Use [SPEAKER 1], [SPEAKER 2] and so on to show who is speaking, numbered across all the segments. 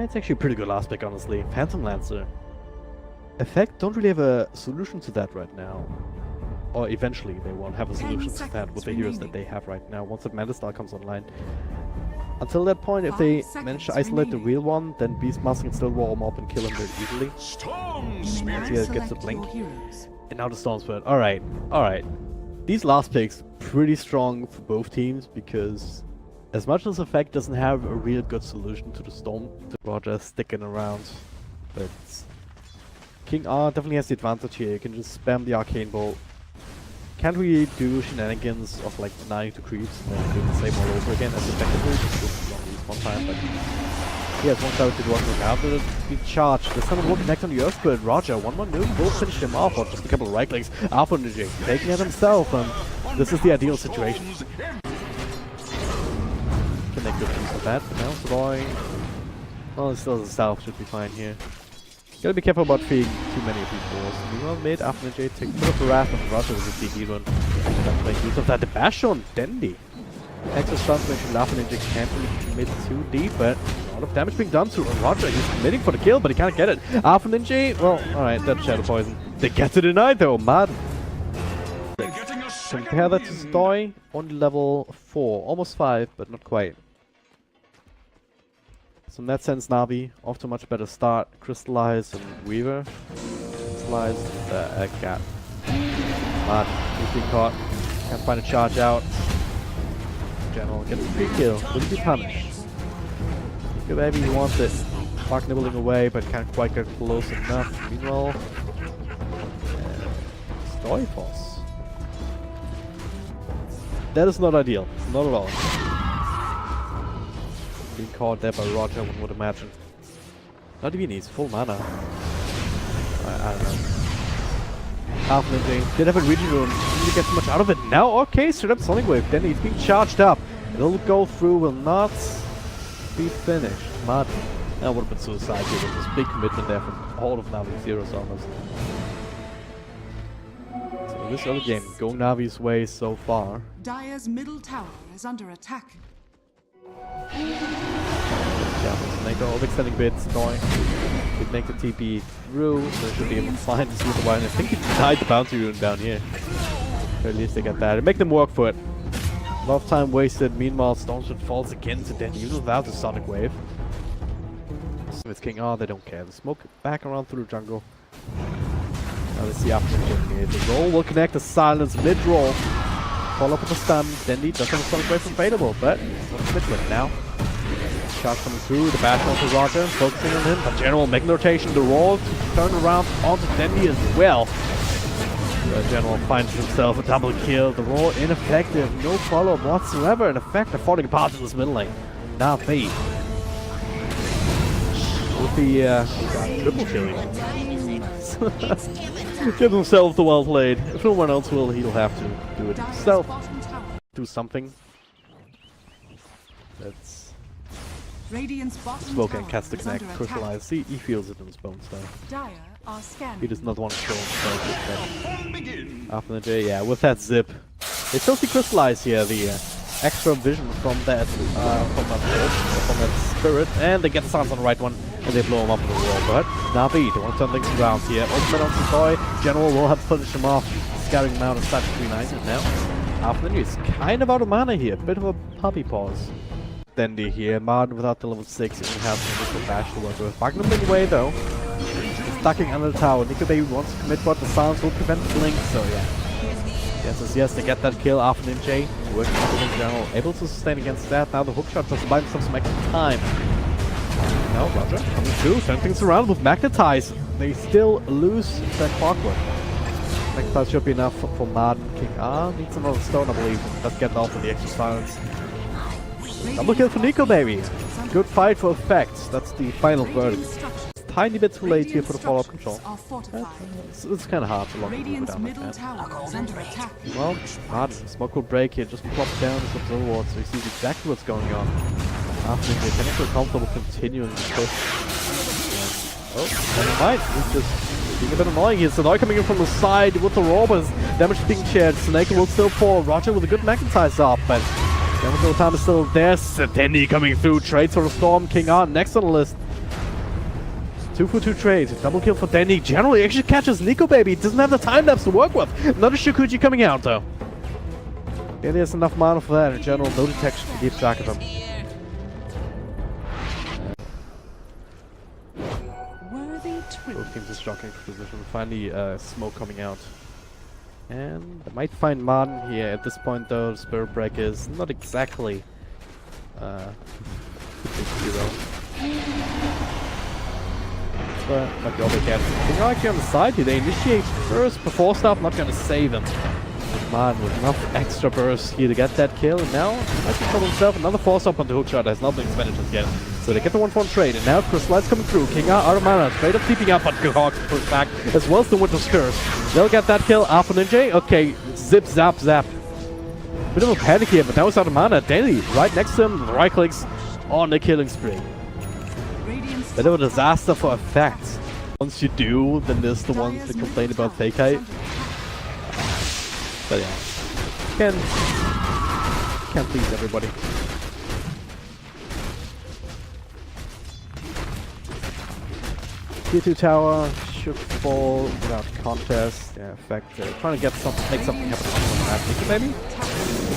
[SPEAKER 1] It's actually a pretty good last pick, honestly. Phantom Lancer. Effect don't really have a solution to that right now. Or eventually they won't have a solution to that with the heroes that they have right now once the Mana Star comes online. Until that point, if they manage to isolate the real one, then Beastmaster can still roll him up and kill him very easily. Vincere gets a blink. And now the Storm Spirit. Alright, alright. These last picks pretty strong for both teams because as much as Effect doesn't have a real good solution to the Storm, Roger sticking around. But King R definitely has the advantage here. You can just spam the Arcane Bolt. Can't really do shenanigans of like denying to creeps and then doing the same all over again as effectively. Just do one time, but he has one character to work out with it. Be charged. This time will connect on the Earth Spirit. Roger, one more nuke will finish him off, or just a couple of right clicks. Alpha Ninja taking it himself, and this is the ideal situation. Connect good piece of that. Now Savoy. Oh, still the South should be fine here. Gotta be careful about feeding too many of these balls. Meanwhile, mid, Alpha Ninja take a bit of a wrath of Roger with the CG run. Start making use of that. The bash on Dandy. Access transformation, Alpha Ninja can't really commit too deep, but a lot of damage being done to Roger. He's committing for the kill, but he can't get it. Alpha Ninja, well, alright, that's Shadow Poison. They get to deny though, mad. Compare that to Stoy, only level 4, almost 5, but not quite. So in that sense, Navi, off to a much better start. Crystallize and Weaver. Crystallize, Cat. Mad, he's being caught. Can't find a charge out. General gets a free kill. Will he be punished? Good baby, he wants it. Mark nibbling away, but can't quite get close enough. Meanwhile, Stoy Force. That is not ideal. Not at all. Being caught there by Roger, one would imagine. Not even needs full mana. I don't know. Alpha Ninja did have a region rune. Didn't really get so much out of it. Now, okay, straight up Sonic Wave. Then he's being charged up. It'll go through, will not be finished. Mad. That would have been suicide here with this big commitment there from all of Navi's heroes almost. So this early game going Navi's way so far.
[SPEAKER 2] Dire's middle tower is under attack.
[SPEAKER 1] Yeah, make the overextending bits going. Could make the TP through, so they should be able to find this with the wire. I think he denied the bounty rune down here. Or at least they got that. And make them work for it. A lot of time wasted. Meanwhile, Stormsword falls again to death, even without the Sonic Wave. With King R, they don't care. The smoke back around through the jungle. Now let's see after the roll will connect the silence mid-roll. Follow up with the stun. Dendy does have a Sonic Wave available, but it's not commitment now. Shot coming through, the bash onto Roger, focusing on him, but General making the rotation, the roll to turn around onto Dendy as well. The General finds himself a double kill, the roll ineffective, no follow-up whatsoever, in effect they're falling apart in this middle lane. Navi. With the triple killing. Give himself the well played. If no one else will, he'll have to do it himself. Do something. That's Smoke and cast the connect, crystallize. See, he feels it in his bones though. He does not want to show himself. After the J, yeah, with that zip. They still see crystallize here, the extra vision from that spirit, and they get the silence on the right one, and they blow him up in the wall. But Navi, they want to turn things around here. Ultimate on Savoy, General will have to punish him off, scattering him out and start between eyes now. After the is kind of out of mana here, bit of a puppy pause. Dandy here, Martin without the level 6, even has some little bash to work with. Magnum being away though. Stucking under the tower. Nico Baby wants to commit, but the silence will prevent the blink, so yeah. Yes, they get that kill after Ninja. Working on in general. Able to sustain against that. Now the hookshot just buy themselves some extra time. Now Roger coming through, turn things around with Magnetize. They still lose that clockwork. Magnetize should be enough for Martin. King R needs another stone, I believe. Let's get off with the extra silence. Double kill for Nico Baby. Good fight for effects. That's the final verdict. Tiny bit too late here for the follow-up control. It's kind of hard to lock it down like that. Well, Martin, smoke will break here, just plop down his observer ward so he sees exactly what's going on. After they can feel comfortable continuing to push. Oh, never mind. He's just being a bit annoying here. Sonoy coming in from the side with the robbers. Damage being shared. Snake will still fall. Roger with a good magnetize off, but damage time is still there. Dendy coming through. Trades for the storm. King R next on the list. 2 for 2 trade. Double kill for Danny. Generally actually catches Nico Baby. Doesn't have the time lapse to work with. Another Shikuji coming out though. Yeah, there's enough mana for that. In general, no detection to keep track of him. Both teams are struggling for position. Finally, smoke coming out. And they might find Martin here. At this point though, Spirit Break is not exactly the big hero. But might be all they can. They're actually on the side here. They initiate first before stuff, not gonna save him. Martin with enough extra burst here to get that kill, and now might be for himself another force up on the hookshot. Has not been expended just yet. So they get the 1-for-1 trade, and now Crystallize coming through. King out of mana, straight up keeping up, but Hawks push back, as well as the Winter's Curse. They'll get that kill. Alpha Ninja, okay, zip, zap, zap. Bit of a panic here, but now it's out of mana. Daily, right next to him, right clicks on the killing spree. Bit of a disaster for effects. Once you do, then there's the ones that complain about fake height. But yeah, can't please everybody. Tier 2 tower should fall without contest. Yeah, in fact, trying to get something, make something happen on the map. Maybe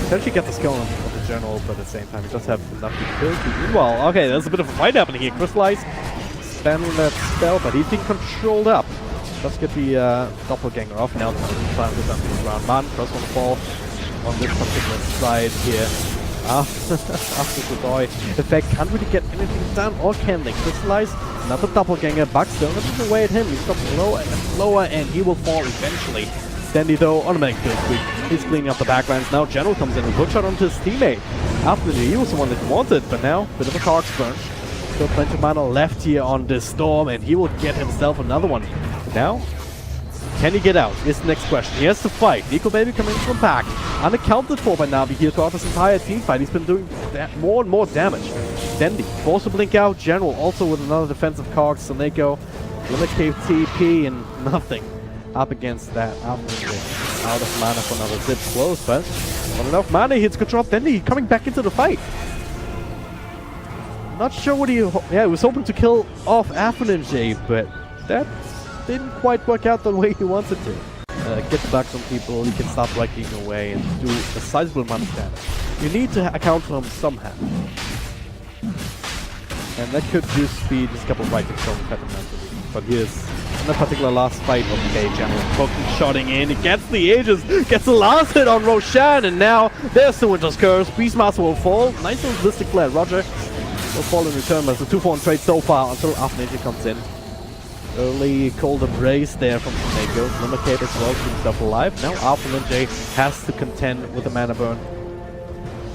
[SPEAKER 1] potentially get the skill on the general, but at the same time, he does have enough to kill. Meanwhile, okay, there's a bit of a fight happening here. Crystallize spamming that spell, but he's being controlled up. Let's get the doppelganger off now. Time to something around. Man, first one fall on this particular side here. After the boy. In fact, can't really get anything done, or can they? Crystallize, another doppelganger. Buck still looking away at him. He's got lower and lower, and he will fall eventually. Sandy though, automatic kill streak. He's cleaning up the backlands. Now General comes in and hook shot onto his teammate. After he was the one that wanted, but now bit of a Kark's burn. Still plenty of mana left here on this storm, and he will get himself another one. Now, can he get out? Is the next question. He has to fight. Nico Baby coming from back. Unaccounted for by Navi here throughout this entire team fight. He's been doing more and more damage. Dendi forced to blink out. General also with another defensive Kark. So they go limit KTP and nothing up against that. Out of mana for another zip close, but not enough mana. He hits control. Dendi coming back into the fight. Not sure what he was hoping to kill off Affinage, but that didn't quite work out the way he wanted to. Get back some people, he can start breaking away and do a sizable amount of damage. You need to account for him somehow. And that could just be just a couple of right clicks on fundamentally. But here's in the particular last fight of the day, General poking, shotting in, he gets the Aegis, gets the last hit on Roshan, and now there's the Winter's Curse. Beastmaster will fall. Nice little ballistic flare. Roger will fall in return, but it's a 2-for-1 trade so far until Affinity comes in. Early cold embrace there from Snako. Limicate as well, keep himself alive. Now Alpha Ninja has to contend with the mana burn.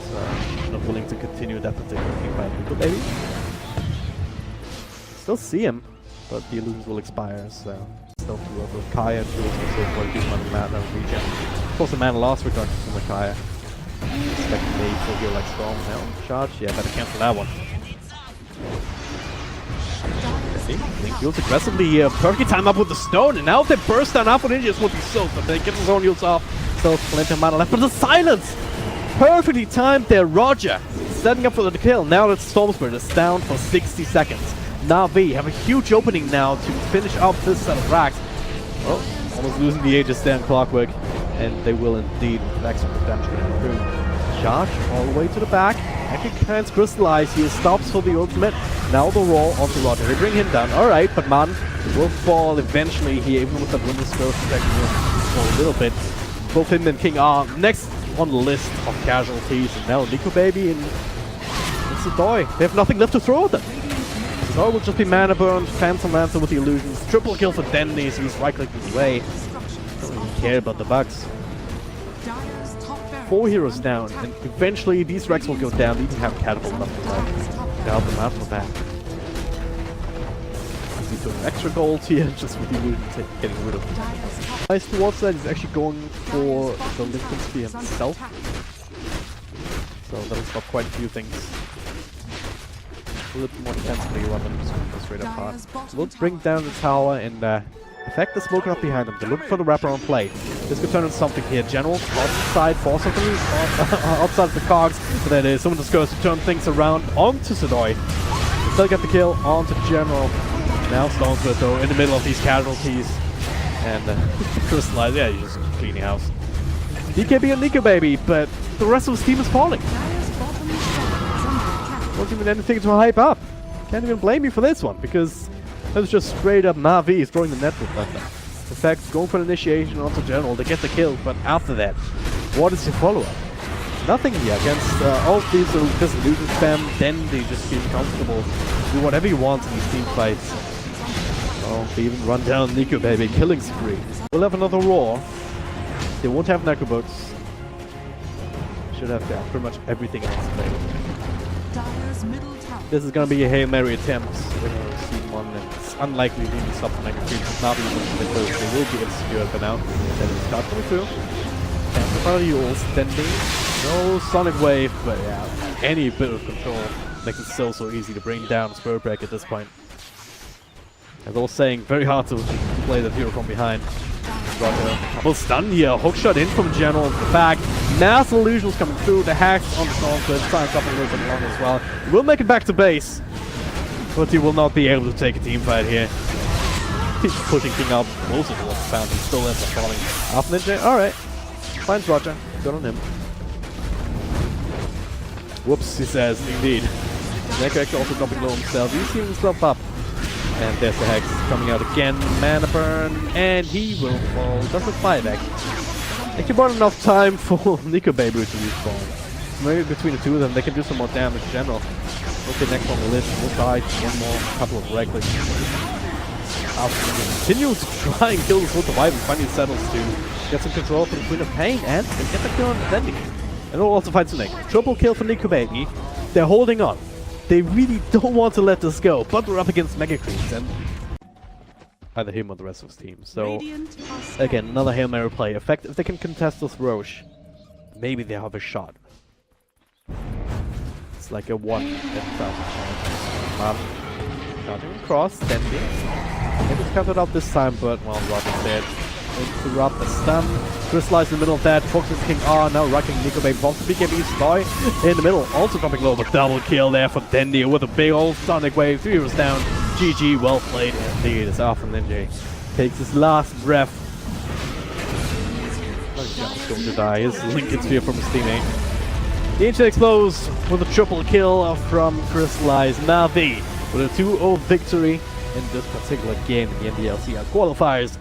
[SPEAKER 1] So not willing to continue that particular team fight. But maybe still see him, but the illusions will expire, so still to work with Kaya and tools and so forth, give him on the mana regen. Of course the mana loss returns from the Kaya. Expect me to heal like Storm now. Charge, yeah, better cancel that one. Link heals aggressively here. Perfect time up with the stone, and now if they burst down Alpha Ninjas would be soaked, but they get his own heals off. Still plenty of mana left, but the silence! Perfectly timed there, Roger. Setting up for the kill. Now that Storm Spirit is down for 60 seconds. Navi have a huge opening now to finish up this set of racks. Oh, almost losing the Aegis there in Clockwork, and they will indeed with some damage going through. Charge all the way to the back. Actually can't crystallize. He stops for the ultimate. Now the roll onto Roger. They bring him down. Alright, but Man will fall eventually here, even with that Winter's Curse protecting him for a little bit. Both him and King are next on the list of casualties. And now Nico Baby and it's a toy. They have nothing left to throw at them. So it will just be mana burn, Phantom Lancer with the illusions. Triple kill for Denny, so he's right-clicking away. Don't even care about the bugs. 4 heroes down, and eventually these wrecks will go down. They even have Catapult enough to help them out for that. He's doing extra gold here, just with the illusions getting rid of them. Nice towards that, he's actually going for the Lincoln Spear himself. So that'll stop quite a few things. A little more defensively rather than just going straight apart. We'll bring down the tower and effect the smoke up behind them. They look for the wraparound play. This could turn into something here. General outside, force of the outside of the cogs. But that is someone just goes to turn things around onto Sedoi. Still get the kill onto General. Now Stonesworth though in the middle of these casualties. And Crystallize, yeah, he's just cleaning house. DKB and Nico Baby, but the rest of his team is falling. Not even anything to hype up. Can't even blame you for this one, because that was just straight up Navi throwing the net with nothing. In fact, going for an initiation onto General, they get the kill, but after that, what is your follow-up? Nothing here against all of these just illusion spam, then they just feel comfortable. Do whatever you want in these team fights. Oh, they even run down Nico Baby, killing spree. We'll have another roar. They won't have Necro books. Should have pretty much everything else available. This is gonna be a Hail Mary attempt in Season 1, and it's unlikely to even stop the Mega Creeps. Navi because they will be obscured for now. Then it's start coming through. Amplifier Yules, standing. No Sonic Wave, but yeah, any bit of control makes it so easy to bring down Spirit Break at this point. As I was saying, very hard to play the hero from behind. Roger. Double stun here, hookshot in from General in the back. Mass illusions coming through, the hacks on the Stormcloak, trying to stop a little bit long as well. He will make it back to base, but he will not be able to take a team fight here. He's pushing King out most of the found, he still ends up falling. Half Ninja, alright. Finds Roger, good on him. Whoops, he says, indeed. Necro also dropping low himself, he's seeing himself up. And there's the Hex coming out again, mana burn, and he will fall. Doesn't 5x. Actually bought enough time for Nico Baby to respawn. Maybe between the two of them they can do some more damage in general. Okay, next one will live, we'll die, one more, couple of reckless. Continue to try and kill this with the wipe and finally settles to get some control for the Queen of Pain and get the kill on Defending. And they'll also fight Snake. Triple kill for Nico Baby. They're holding on. They really don't want to let this go, but we're up against Mega Creeps and either him or the rest of his team. So, again, another Hail Mary play. In fact, if they can contest this Roche, maybe they have a shot. It's like a 1 in 1,000 chance. Charging across, standing. Maybe it's covered up this time, but, well, Robin's dead. Interrupt the stun. Crystallize in the middle of that. Focusing King R. Now rocking Nico Baby. Wants to BKB Stoy in the middle. Also dropping low, but double kill there for Dendy with a big old Sonic Wave. 3 heroes down. GG, well played indeed. It's Alpha Ninja. Takes his last breath. He's going to die. His Lincoln Sphere from his teammate. The Ancient explodes with a triple kill from Crystallize. Navi with a 2-0 victory in this particular game in the MDL Macau Qualifiers.